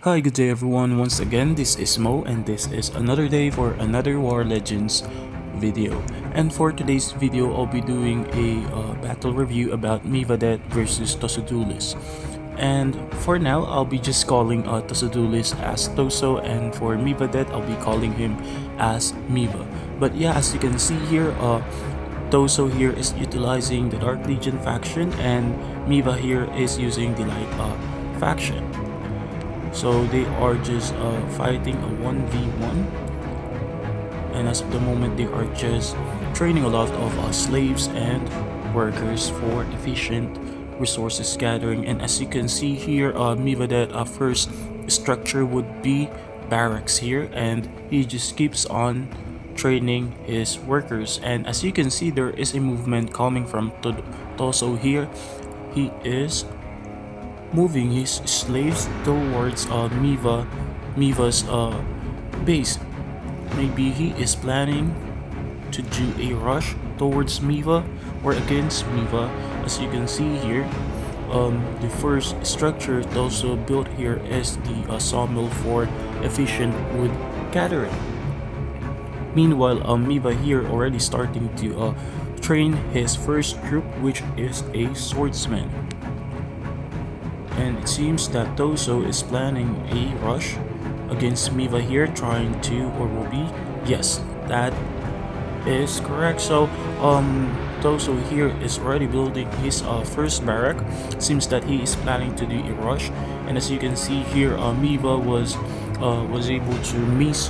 Hi, good day everyone. Once again, this is Mo, and this is another day for another War Legends video. And for today's video, I'll be doing a battle review about Mivadeth versus Tosodoulis. And for now, I'll be just calling Tosodoulis as Toso, and for Mivadeth, I'll be calling him as Miva. But yeah, as you can see here, Toso here is utilizing the Dark Legion faction, and Miva here is using the Light faction. So they are just fighting a 1v1, and as of the moment they are just training a lot of slaves and workers for efficient resources gathering. And as you can see here, Mivadeth first structure would be barracks here, and he just keeps on training his workers. And as you can see, there is a movement coming from Toso here. He is moving his slaves towards Miva's base. Maybe he is planning to do a rush towards Miva or against Miva. As you can see here, the first structure also built here is the sawmill for efficient wood gathering. Meanwhile, Miva here already starting to train his first troop, which is a swordsman. And it seems that Toso is planning a rush against Miva here, trying to, or will be, yes, that is correct. So Toso here is already building his first barrack. Seems that he is planning to do a rush, and as you can see here, Miva was able to miss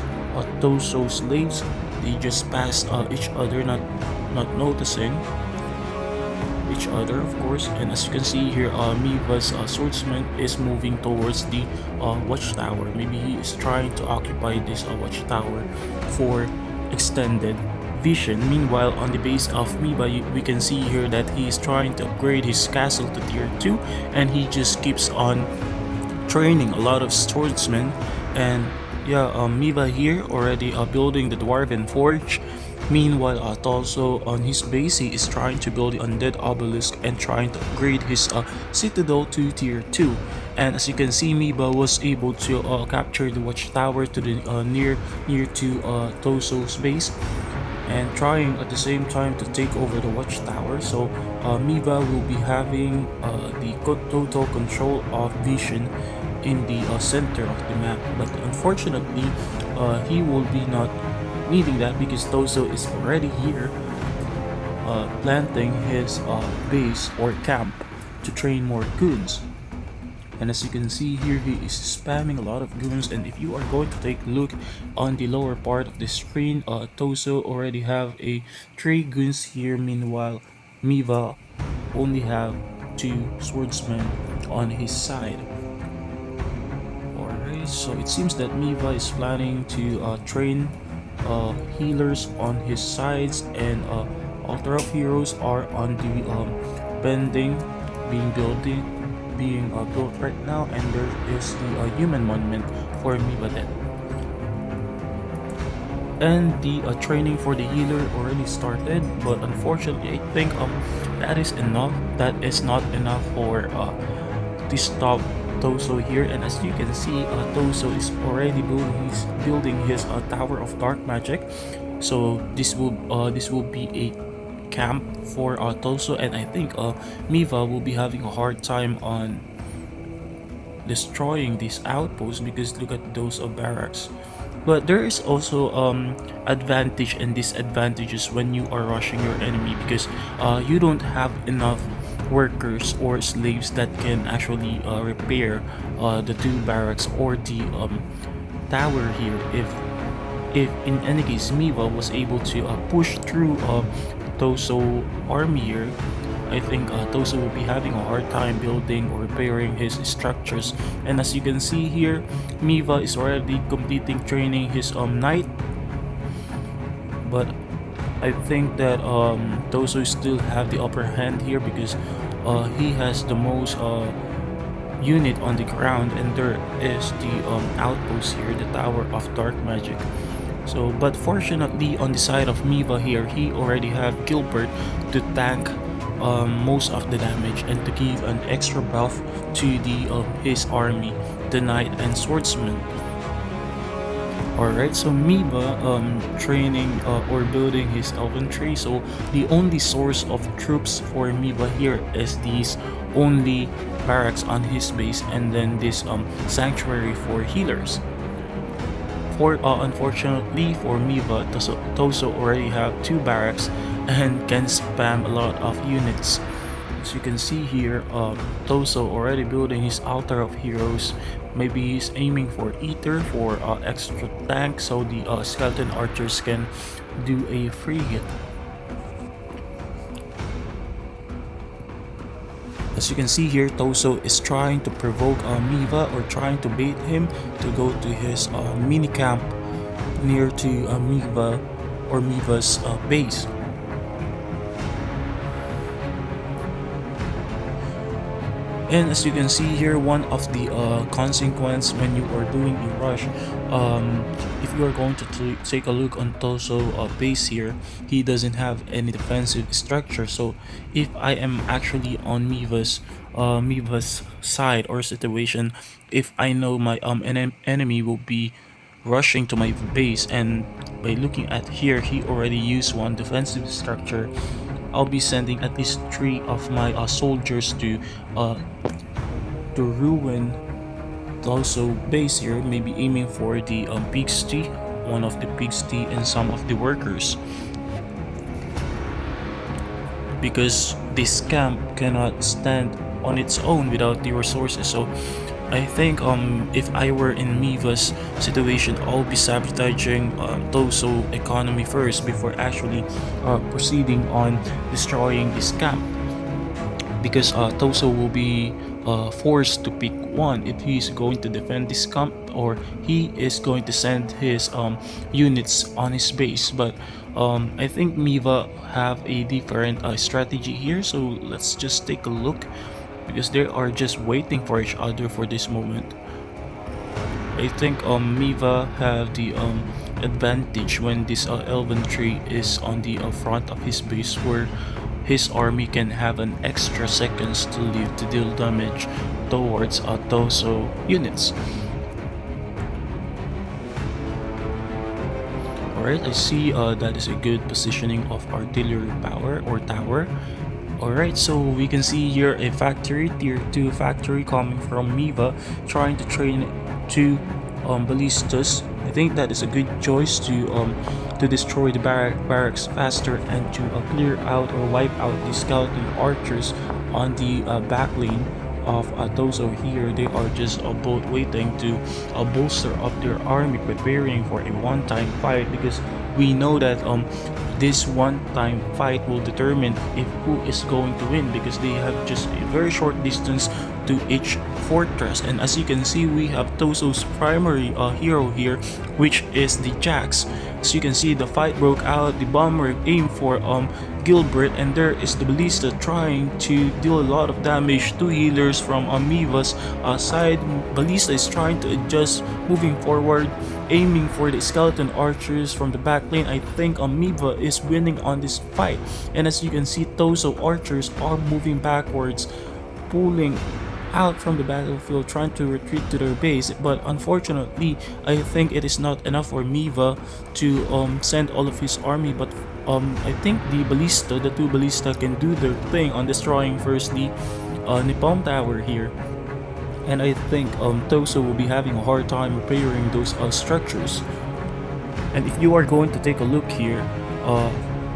Toso's slaves. They just passed each other, not noticing each other, of course. And as you can see here, Miva's swordsman is moving towards the watchtower. Maybe he is trying to occupy this watchtower for extended vision. Meanwhile, on the base of Miva, we can see here that he is trying to upgrade his castle to tier 2, and he just keeps on training a lot of swordsmen. And yeah, Miva here already building the dwarven forge. Meanwhile, Toso on his base, he is trying to build the undead obelisk and trying to upgrade his citadel to tier 2. And as you can see, Miba was able to capture the watchtower to the near to Toso's base, and trying at the same time to take over the watchtower. So Miba will be having the total control of vision in the center of the map, but unfortunately he will be not needing that because Toso is already here planting his base or camp to train more goons. And as you can see here, he is spamming a lot of goons. And if you are going to take a look on the lower part of the screen, Toso already have 3 goons here. Meanwhile, Miva only have 2 swordsmen on his side. Alright, so it seems that Miva is planning to train healers on his sides, and altar of heroes are on the bending being built right now, and there is the human monument for Mivadeth. And the training for the healer already started, but unfortunately I think that is not enough for to stop Toso here. And as you can see, Toso is already building his tower of dark magic. So this will be a camp for Toso, and I think Miva will be having a hard time on destroying this outpost because look at those barracks. But there is also advantage and disadvantages when you are rushing your enemy, because you don't have enough workers or slaves that can actually repair the 2 barracks or the tower here. If in any case Miva was able to push through Toso army here, I think Toso will be having a hard time building or repairing his structures. And as you can see here, Miva is already completing training his knight, but I think that Toso still have the upper hand here because he has the most unit on the ground, and there is the outpost here, the Tower of Dark Magic. So, but fortunately on the side of Miva here, he already have Gilbert to tank most of the damage and to give an extra buff to the his army. the knight and swordsman. Alright, so Miva training or building his elven tree. So the only source of troops for Miva here is these only barracks on his base, and then this sanctuary for healers. For unfortunately for Miva, Toso already have two barracks and can spam a lot of units. As you can see here, Toso already building his altar of heroes. Maybe he's aiming for Ether for extra tank, so the skeleton archers can do a free hit. As you can see here, Toso is trying to provoke Miva, or trying to bait him to go to his mini camp near to Miva or Miva's base. And as you can see here, one of the consequence when you are doing a rush, if you are going to take a look on Toso base here, he doesn't have any defensive structure. So if I am actually on Miva's side or situation, if I know my enemy will be rushing to my base, and by looking at here, he already used one defensive structure, I'll be sending at least 3 of my soldiers to ruin Toso base here, maybe aiming for the pig's tea, one of the pig's tea and some of the workers, because this camp cannot stand on its own without the resources. So I think if I were in Miva's situation, I'll be sabotaging Toso economy first before actually proceeding on destroying this camp, because Toso will be forced to pick one if he's going to defend this camp, or he is going to send his units on his base. But I think Miva have a different strategy here, so let's just take a look, because they are just waiting for each other for this moment. I think Miva have the advantage when this elven tree is on the front of his base, where his army can have an extra seconds to live to deal damage towards Toso units. Alright, I see that is a good positioning of artillery power or tower. Alright, so we can see here a factory, tier 2 factory coming from Miva, trying to train 2 ballistas. I think that is a good choice to destroy the barracks faster, and to clear out or wipe out the skeleton archers on the back lane of Toso here. They are just both waiting to bolster up their army, preparing for a one-time fight, because we know that this one-time fight will determine if who is going to win, because they have just a very short distance to each fortress. And as you can see, we have Toso's primary hero here, which is the Jax. As you can see, the fight broke out, the bomber aimed for Gilbert, and there is the ballista trying to deal a lot of damage to healers from Miva's side. Ballista is trying to adjust, moving forward, aiming for the skeleton archers from the back lane. I think Miva is winning on this fight, and as you can see, Toso archers are moving backwards, pulling out from the battlefield, trying to retreat to their base. But unfortunately, I think it is not enough for Miva to send all of his army. But I think the two ballista can do their thing on destroying firstly Nippon Tower here. And I think Toso will be having a hard time repairing those structures. And if you are going to take a look here,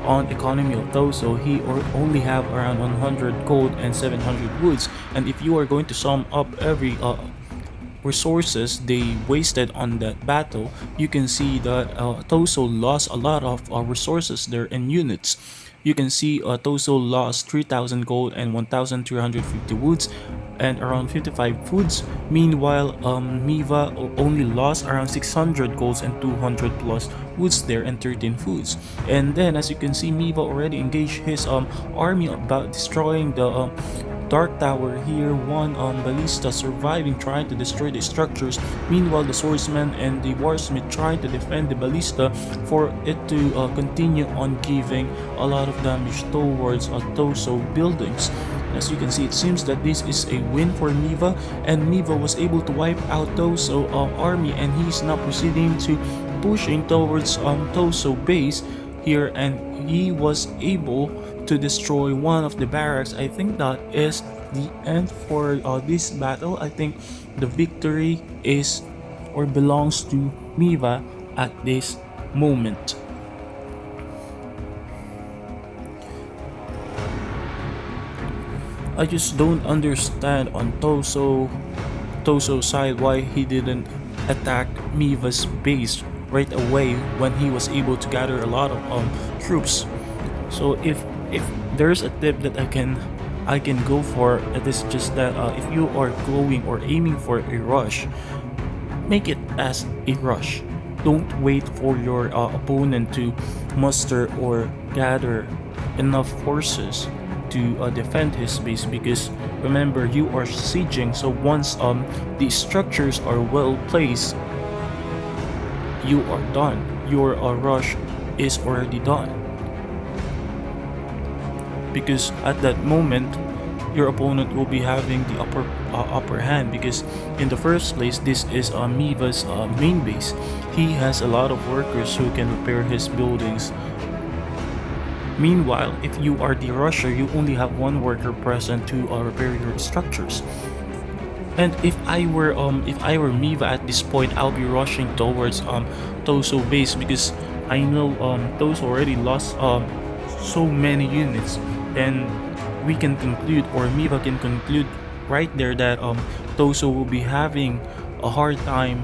on economy of Toso, he only have around 100 gold and 700 woods. And if you are going to sum up every resources they wasted on that battle, you can see that Toso lost a lot of resources there in units. You can see Toso lost 3,000 gold and 1,350 woods and around 55 foods. Meanwhile, Miva only lost around 600 golds and 200 plus woods there and 13 foods. And then as you can see, Miva already engaged his army about destroying the Dark Tower here. One ballista surviving, trying to destroy the structures. Meanwhile, the swordsman and the warsmith trying to defend the ballista for it to continue on giving a lot of damage towards Toso buildings. As you can see, it seems that this is a win for Miva, and Miva was able to wipe out Toso army, and he's now proceeding to pushing towards Toso base here, and he was able to destroy one of the barracks. I think that is the end for this battle. I think the victory is or belongs to Miva at this moment. I just don't understand on Toso's side why he didn't attack Miva's base right away when he was able to gather a lot of troops. So if there's a tip that I can go for, it is just that if you are going or aiming for a rush, make it as a rush. Don't wait for your opponent to muster or gather enough forces to defend his base, because remember, you are sieging, so once the structures are well placed, you are done. Your rush is already done, because at that moment your opponent will be having the upper hand, because in the first place this is Miva's main base. He has a lot of workers who can repair his buildings. Meanwhile, if you are the rusher, you only have one worker present to repair your structures. And if I were Miva at this point, I'll be rushing towards Toso base, because I know Toso already lost so many units, and we can conclude, or Miva can conclude right there, that Toso will be having a hard time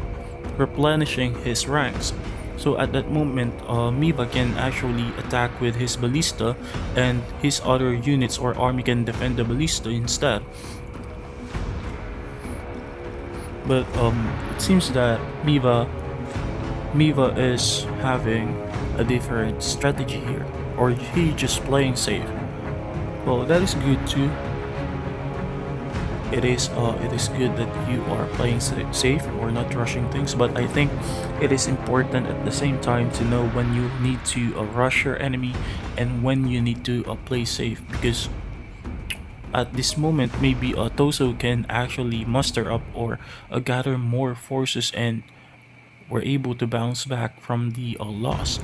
replenishing his ranks. So at that moment, Miva can actually attack with his ballista, and his other units or army can defend the ballista instead. But it seems that Miva is having a different strategy here, or he just playing safe. Well, that is good too. It is good that you are playing safe or not rushing things, but I think it is important at the same time to know when you need to rush your enemy and when you need to play safe, because at this moment maybe Toso can actually muster up or gather more forces, and we're able to bounce back from the loss.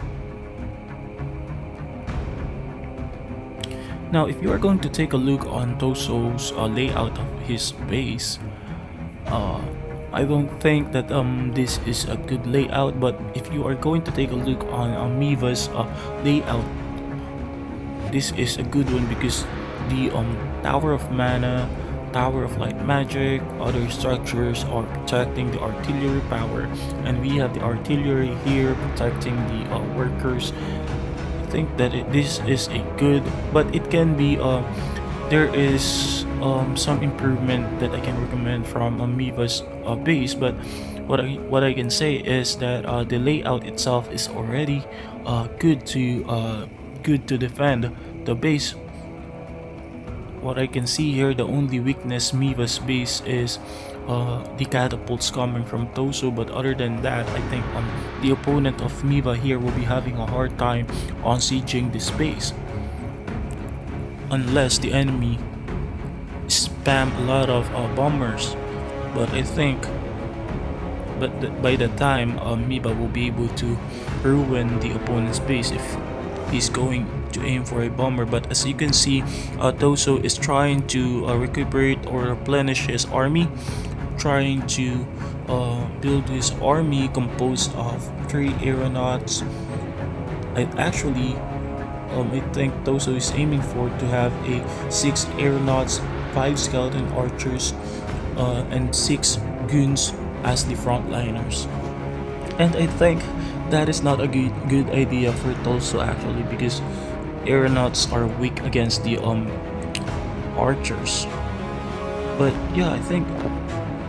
Now, if you are going to take a look on Toso's layout of his base, I don't think that this is a good layout. But if you are going to take a look on Miva's layout, this is a good one, because the Tower of Mana, Tower of Light Magic, other structures are protecting the artillery power, and we have the artillery here protecting the workers. I think that this is a good, but it can be there is some improvement that I can recommend from Miva's base. But what I can say is that the layout itself is already good to defend the base. What I can see here, the only weakness Miva's base is the catapults coming from Toso, but other than that, I think the opponent of Miva here will be having a hard time on sieging this base, unless the enemy spam a lot of bombers. But I think by the time Miva will be able to ruin the opponent's base if he's going to aim for a bomber. But as you can see, Toso is trying to recuperate or replenish his army, trying to build his army composed of 3 aeronauts. I think Toso is aiming for to have a 6 aeronauts, 5 skeleton archers, and 6 goons as the frontliners. And I think that is not a good idea for Toso actually, because aeronauts are weak against the archers. But yeah, I think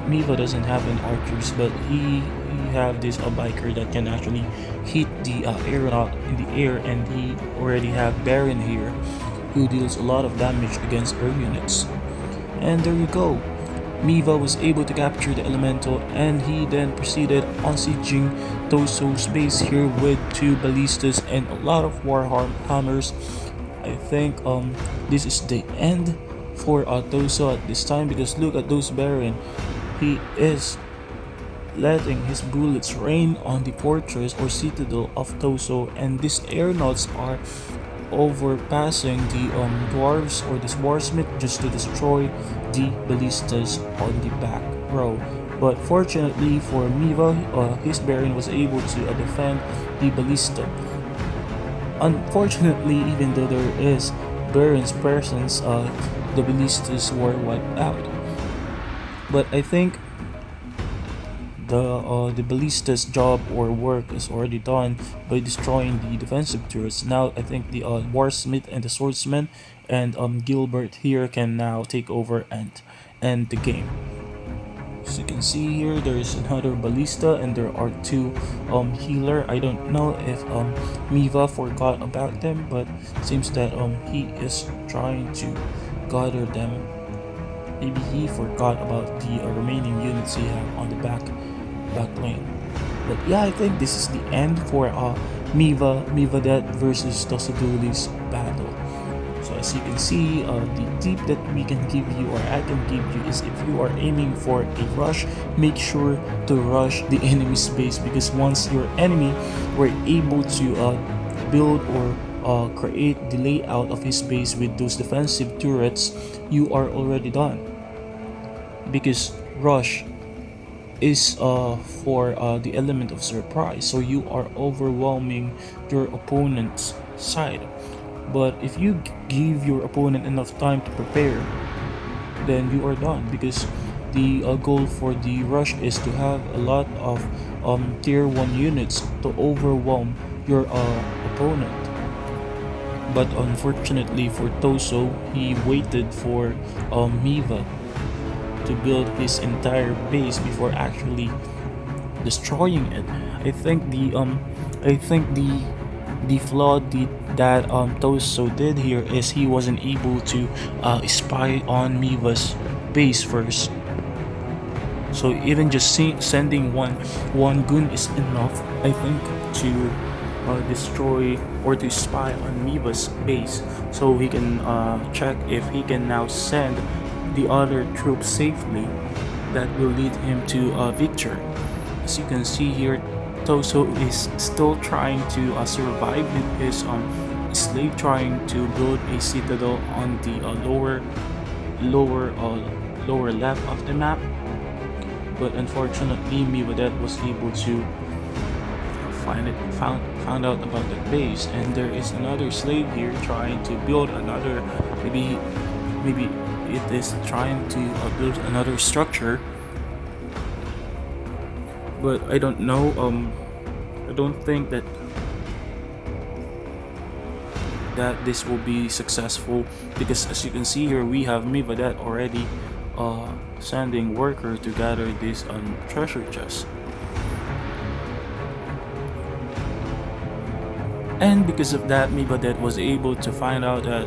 Miva doesn't have an archers, but he have this biker that can actually hit the aeronaut in the air, and he already have Baron here who deals a lot of damage against air units. And there you go. Miva was able to capture the elemental, and he then proceeded on sieging Toso's base here with 2 ballistas and a lot of war hammers. I think this is the end for Toso at this time, because look at those Baron. He is letting his bullets rain on the fortress or citadel of Toso, and these aeronauts are overpassing the dwarves or the swarsmith just to destroy the ballistas on the back row. But fortunately for Miva, his Baron was able to defend the ballista. Unfortunately, even though there is Baron's presence, the ballistas were wiped out. But I think the ballista's job or work is already done by destroying the defensive turrets. Now I think the warsmith and the swordsman and Gilbert here can now take over and end the game. As you can see here, there is another ballista and there are two healer. I don't know if Miva forgot about them, but seems that he is trying to gather them. Maybe he forgot about the remaining units he have on the back lane. But yeah, I think this is the end for Mivadeth versus Tosodoulis battle. So as you can see, the tip that we can give you or I can give you is, if you are aiming for a rush, make sure to rush the enemy's base, because once your enemy were able to build or create the layout of his base with those defensive turrets, you are already done, because rush is for the element of surprise, so you are overwhelming your opponent's side. But if you give your opponent enough time to prepare, then you are done, because the goal for the rush is to have a lot of tier 1 units to overwhelm your opponent. But unfortunately for Toso, he waited for Miva to build his entire base before actually destroying it. I think the flaw that Toso did here is he wasn't able to spy on Miva's base first. So even just sending one gun is enough, I think, to destroy or to spy on Miva's base, so he can check if he can now send the other troops safely. That will lead him to a victory. As you can see here, Toso is still trying to survive with his slave, trying to build a citadel on the lower left of the map. But unfortunately, Mivadeth was able to found out about the base, and there is another slave here trying to build another, maybe it is trying to build another structure, but I don't know. I don't think that this will be successful, because as you can see here, we have Mivadeth already sending worker to gather this treasure chest. And because of that, Mivadeth was able to find out that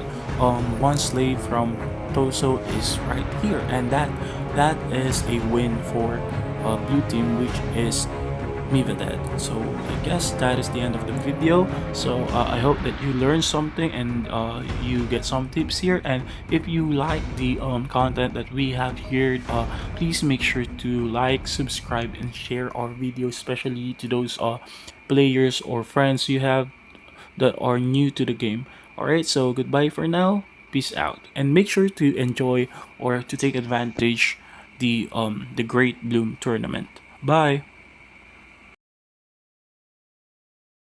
one slave from Toso is right here, and that is a win for Blue Team, which is Mivadeth. So I guess that is the end of the video. So I hope that you learned something and you get some tips here. And if you like the content that we have here, please make sure to like, subscribe, and share our videos, especially to those players or friends you have that are new to the game. Alright, so goodbye for now. Peace out. And make sure to enjoy or to take advantage the Great Bloom tournament. Bye.